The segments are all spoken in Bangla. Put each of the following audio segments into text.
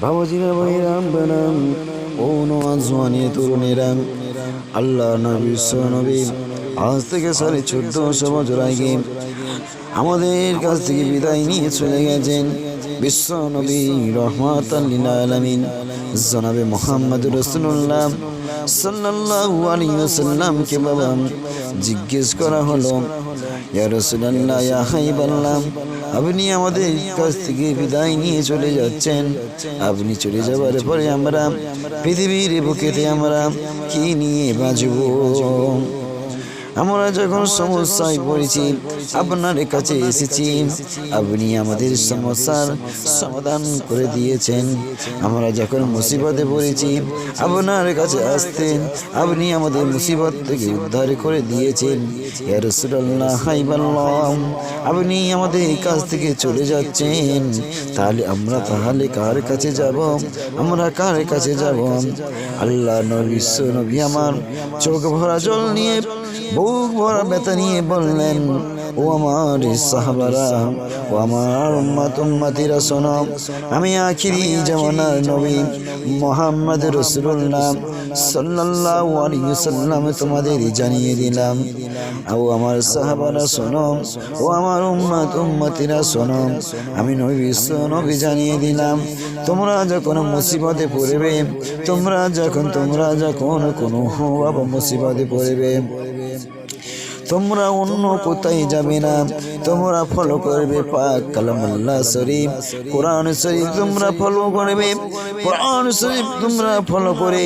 বাবাজিরা ভাইরাম বানাম ও নওয়াজওয়ানি তরুণেরা, আল্লাহ নবী নবী আজ থেকে 1450 বছর আগে আমাদের কাছ থেকে বিদায় নিয়ে চলে গেছেন বিশ্ব নবী রহমাতাল লিল আলামিন জনাবে মুহাম্মদুর রাসূলুল্লাহ সাল্লাল্লাহু আলাইহি ওয়াসাল্লামকে বাবা জিজ্ঞেস করা হলো, ইয়া রাসূলুল্লাহ, ইয়া হাবিবাল্লাহ, আপনি আমাদের কাছ থেকে বিদায় নিয়ে চলে যাচ্ছেন, আপনি চলে যাবার পরে আমরা পৃথিবীর বুকেতে আমরা কি নিয়ে বাঁচব? আমরা যখন সমস্যায় পড়েছি আপনার কাছে এসেছি, আপনি আমাদের সমস্যার সমাধান করে দিয়েছেন। আমরা যখন মুসিবতে পড়েছি আপনার কাছে আসতেন, আপনি আমাদের মুসিবত থেকে উদ্ধার করে দিয়েছেন। ইয়া রাসূলুল্লাহ, হাবিবাল্লাহ, আপনি আমাদের কাছ থেকে চলে যাচ্ছেন, তাহলে কার কাছে যাব? আমরা কার কাছে যাব? আল্লাহ নবী আমার চোখ ভরা জল নিয়ে বুক ভরা ব্যথা নিয়ে বললেন, ও আমার সাহাবারা, ও আমার উম্মতিরা শোনো, আমি আখিরি জামানার নবী মুহাম্মদ রাসূলুল্লাহ সাল্লাল্লাহু আলাইহি ওয়াসাল্লাম তোমাদের জানিয়ে দিলাম। ও আমার সাহাবারা শোনো, ও আমার উম্মতিরা শোনো, আমি নবী জানিয়ে দিলাম, তোমরা যখন মুসিবতে পড়বে, তোমরা যখন কোনো মুসিবতে পড়বে, তোমরা অন্য কোথায় যাবে না, তোমরা ফলো করবে পাক কালামুল্লাহ শরীফ, কোরআন শরীফ তোমরা ফলো করবে। কোরআন শরীফ তোমরা ফলো করে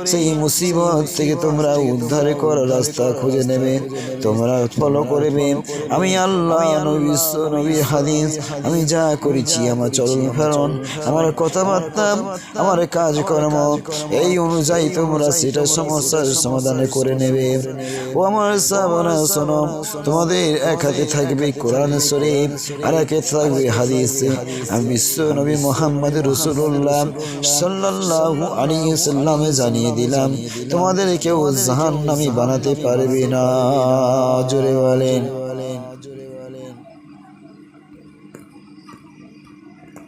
সেই মুসিবত থেকে তোমরা উদ্ধার করার রাস্তা খুঁজে নেবে, তোমরা ফলো করবে। আমি আল্লাহ নবীর হাদিস, আমি যা করেছি আমার চলন ফেরন, আমার কথাবার্তা, আমার কাজকর্ম, এই অনুযায়ী তোমরা সেটা সমস্যার সমাধান করে নেবে। ও আমার সাহাবারা শোনো, তোমাদের এক হাতে থাকবে কোরআন শরীফ, আর একে থাকবে হাদিস। আমি বিশ্ব নবী মুহাম্মদ রাসূলুল্লাহ সাল্লাল্লাহু আলাইহি ওয়াসাল্লাম জানিয়ে দিলাম, তোমাদের কেউ জাহান্নামী বানাতে পারবে না। জোরে বলেন।